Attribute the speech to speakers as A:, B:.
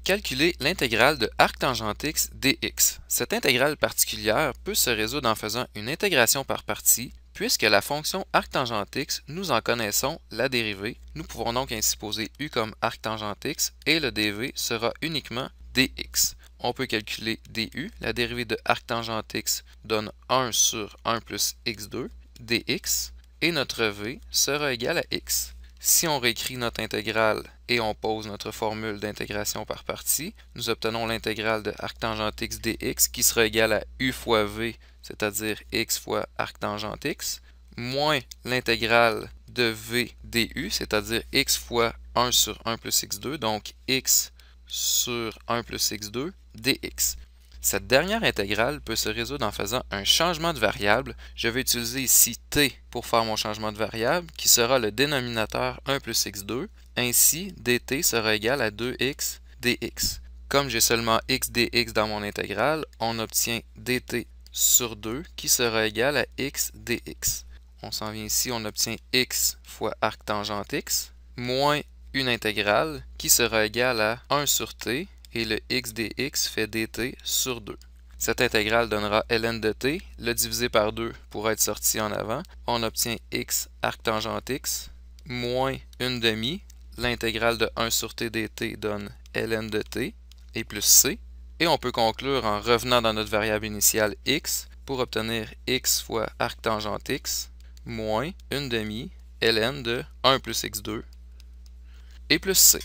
A: calculer l'intégrale de arctangente x dx. Cette intégrale particulière peut se résoudre en faisant une intégration par partie, puisque la fonction arctangente x, nous en connaissons la dérivée. Nous pouvons donc ainsi poser u comme arctangente x et le dv sera uniquement dx. On peut calculer du, la dérivée de arctangente x donne 1 sur 1 plus x2 dx, et notre v sera égal à x. Si on réécrit notre intégrale et on pose notre formule d'intégration par partie, nous obtenons l'intégrale de arctangente x dx qui sera égale à u fois v, c'est-à-dire x fois arctangente x, moins l'intégrale de v du, c'est-à-dire x fois 1 sur 1 plus x2, donc x sur 1 plus x2 dx. Cette dernière intégrale peut se résoudre en faisant un changement de variable. Je vais utiliser ici t pour faire mon changement de variable, qui sera le dénominateur 1 plus x2. Ainsi, dt sera égal à 2x dx. Comme j'ai seulement x dx dans mon intégrale, on obtient dt sur 2 qui sera égal à x dx. On s'en vient ici, on obtient x fois arctangente x, moins une intégrale qui sera égale à 1 sur t, et le x dx fait dt sur 2. Cette intégrale donnera ln de t, le diviser par 2 pour être sorti en avant. On obtient x arctangente x moins 1/2. L'intégrale de 1 sur t dt donne ln de t et plus c. Et on peut conclure en revenant dans notre variable initiale x pour obtenir x fois arctangente x moins 1/2 ln de 1 plus x2 et plus c.